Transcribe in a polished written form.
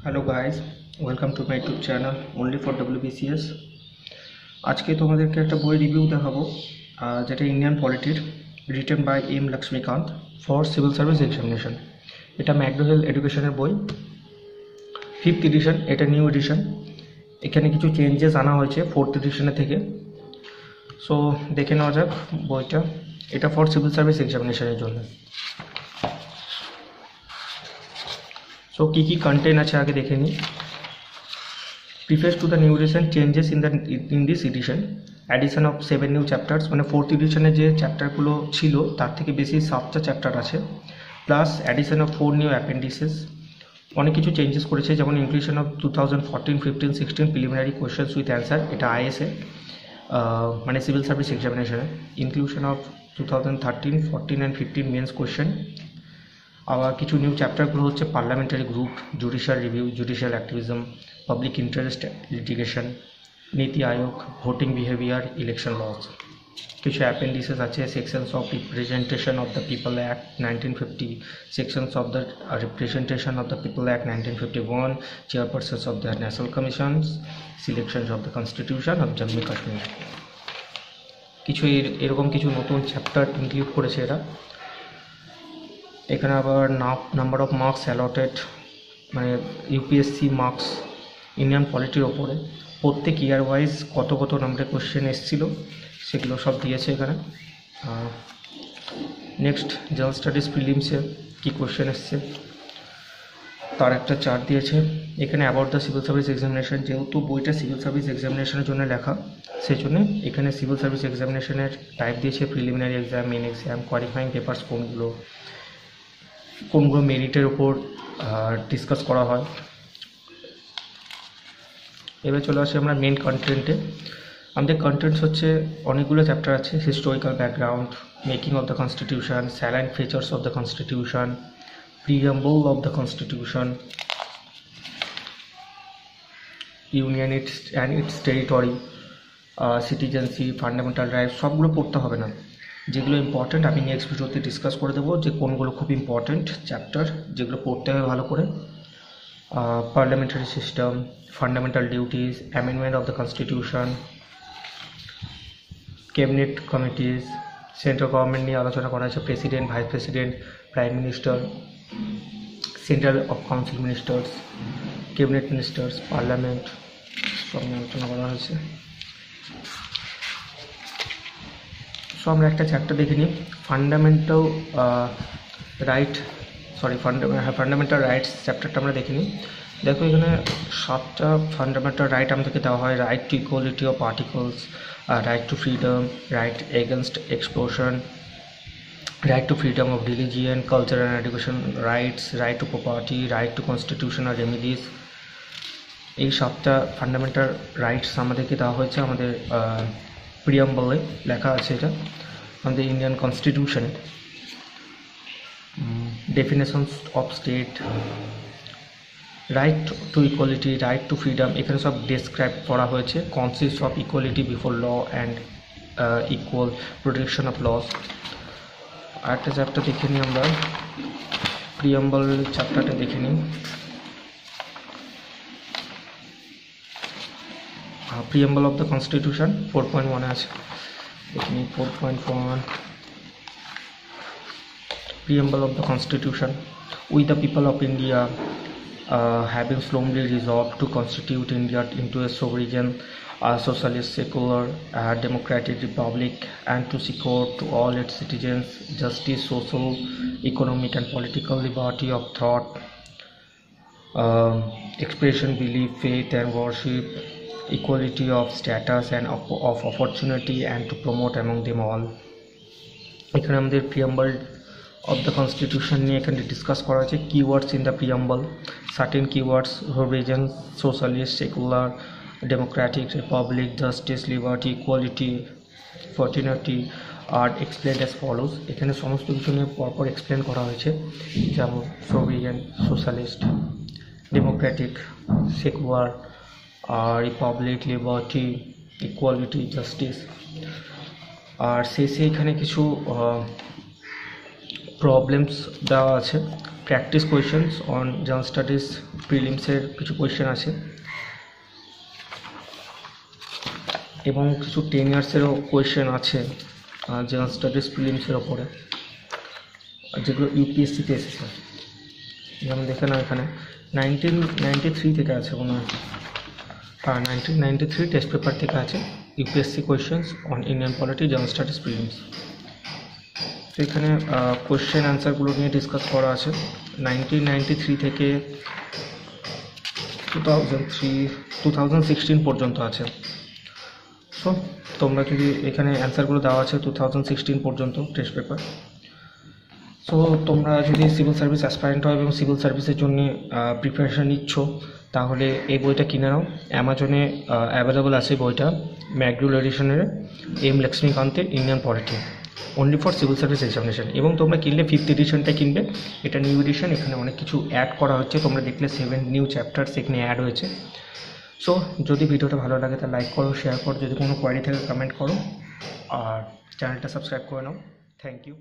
Hello guys, welcome to my YouTube channel only for WBCS। আজকে তোমাদেরকে একটা বই রিভিউ দেখাবো যেটা ইন্ডিয়ান পলিটির written by M Laxmikanth for civil service examination. এটা ম্যাকডো-হিল এডুকেশনের বই, 5th এডিশন। এটা নিউ এডিশন, এখানে কিছু চেঞ্জেস আনা হয়েছে 4th এডিশনের থেকে। সো দেখে নেওয়া যাক বইটা। এটা ফর সিভিল সার্ভিস এক্সামিনেশনের জন্য। সো কী কী কন্টেন্ট আছে আগে দেখে নিই। Preface to the new edition, changes in this edition, addition of 7 new chapters, মানে 4th এডিশনে যে চ্যাপ্টারগুলো ছিল তার থেকে বেশি 7টা চ্যাপ্টার আছে, plus addition of 4 new appendices. অনেক কিছু চেঞ্জেস করেছে, যেমন inclusion of 2014, 15, 16 preliminary questions with answer, এটা আইএসএ মানে সিভিল সার্ভিস এক্সামিনেশনে। Inclusion of 2013, 14 and 15 mains question. আবার কিছু নিউ চ্যাপ্টারগুলো হচ্ছে parliamentary group, judicial review, judicial activism, public interest litigation, NITI Aayog, voting behaviour, election laws. কিছু অ্যাপেন্ডিসেস আছে, sections of representation of the people act 1950, sections of the representation of the people act 1951, chairpersons of the national commissions, selections of the constitution of Jammu Kashmir. কিছু এরকম কিছু নতুন chapter include করেছে এরা। এখানে আবার নাম্বার অফ মার্কস অ্যালটেড, মানে UPSC marks Indian পলিটির ওপরে প্রত্যেক ইয়ার ওয়াইজ কত কত নাম্বারের কোশ্চেন এসেছিলো সেগুলো সব দিয়েছে এখানে। নেক্সট জেনারেল স্টাডিজ প্রিলিমসে কী কোশ্চেন এসছে তার একটা চার্ট দিয়েছে এখানে। About the civil service examination, যেহেতু বইটা সিভিল সার্ভিস এক্সামিনেশনের জন্য লেখা, সেই জন্য এখানে সিভিল সার্ভিস এক্সামিনেশনের টাইপ দিয়েছে preliminary exam, main exam, qualifying papers কোনগুলো মেরিটের ওপর ডিসকাস করা হয়। এবার চলে আসি আমরা মেন কন্টেন্টে। আমাদের কন্টেন্টস হচ্ছে অনেকগুলো চ্যাপ্টার আছে। Historical background, making of the constitution, saline features of the constitution, preamble of the constitution, union and it's territory, citizenship, fundamental rights, সবগুলো পড়তে হবে না। যেগুলো ইম্পর্ট্যান্ট আমি নেক্সট ভিডিওতে ডিসকাস করে দেবো যে কোনগুলো খুব ইম্পর্ট্যান্ট চ্যাপ্টার যেগুলো পড়তে হবে ভালো করে। Parliamentary system, fundamental duties, amendment of the constitution, cabinet committees, central government নিয়ে আলোচনা করা হয়েছে, president, vice president, prime minister, central of council ministers, cabinet ministers, parliament, সব নিয়ে আলোচনা করা হয়েছে। সো আমরা একটা চ্যাপ্টার দেখে নিই, ফান্ডামেন্টাল রাইটস চ্যাপ্টারটা আমরা দেখে নিই। দেখো এখানে 7টা ফান্ডামেন্টাল রাইট আমাদেরকে দেওয়া হয়। Right to equality of particles, right to freedom, right against explosion, right to freedom of religion, culture and education rights, right two property, right two constitutional remedies. এই 7টা ফান্ডামেন্টাল রাইটস আমাদেরকে দেওয়া হয়েছে আমাদের প্রিয়াম্বলে লেখা আছে। এটা আমাদের ইন্ডিয়ান কনস্টিটিউশনে। Definitions of state, right to equality, right to freedom, এখানে সব ডেসক্রাইব করা হয়েছে। Consist of equality before law and equal protection of laws. আরেকটা চ্যাপ্টার দেখে নিই আমরা, প্রিয়াম্বল চ্যাপ্টারটা দেখে নিই। প্রিয়াম্বল অফ দ্য কনস্টিটিউশন 4.1 আছে, দেখে নিই 4.1। Preamble of the Constitution. We the people of India having solemnly resolved to constitute India into a sovereign, socialist, secular, democratic republic, and to secure to all its citizens justice, social, economic and political liberty of thought, expression, belief, faith and worship, equality of status and of opportunity, and to promote among them all. এখানে আমাদের preamble of the constitution নিয়ে এখানে discuss করা হয়েছে। Keywords in the preamble, certain keywords, sovereign, socialist, secular, democratic, republic, justice, liberty, equality, fraternity are explained as follows. এখানে সমস্ত কিছু নিয়ে পরপর এক্সপ্লেন করা হয়েছে, যেমন sovereign, socialist, democratic, secular, republic, liberty, equality, justice. আর শেষে এখানে কিছু প্রবলেমস দেওয়া আছে practice questions on general studies প্রিলিমসের কিছু কোয়েশ্চেন আছে এবং কিছু 10 ইয়ার্সেরও কোয়েশ্চেন আছে জেনারেল স্টাডিজ প্রিলিমসের ওপরে, যেগুলো ইউপিএসসিতে এসেছে। যেমন দেখে না এখানে 1993 থেকে আছে মনে হয়, 1993 টেস্ট পেপার থেকে আছে UPSC questions on Indian polity general studies prelims. তো এখানে কোয়েশ্চেন অ্যান্সারগুলো নিয়ে ডিসকাস করা আছে 1993 থেকে 2016 পর্যন্ত আছে। সো তোমরা যদি এখানে অ্যান্সারগুলো দেওয়া আছে 2016 পর্যন্ত টেস্ট পেপার। সো তোমরা যদি সিভিল সার্ভিস অ্যাসপারেন্ট হও এবং সিভিল সার্ভিসের জন্য প্রিপারেশান নিচ্ছ, তাহলে এই বইটা কিনে নাও। অ্যামাজনে অ্যাভেলেবল আছে বইটা, ম্যাকগ্রিল এডিশনের এম লক্ষ্মীকান্তের Indian polity, only for civil service examination. এবং তোমরা কিনলে 5th এডিশনটা কিনবে, এটা নিউ এডিশন, এখানে অনেক কিছু অ্যাড করা হচ্ছে। তোমরা দেখলে 7 নিউ চ্যাপ্টার্স এখানে অ্যাড হয়েছে। সো যদি ভিডিওটা ভালো লাগে তাহলে লাইক করো, শেয়ার করো, যদি কোনো কোয়ারি থাকে কমেন্ট করো, আর চ্যানেলটা সাবস্ক্রাইব করে নাও। Thank you.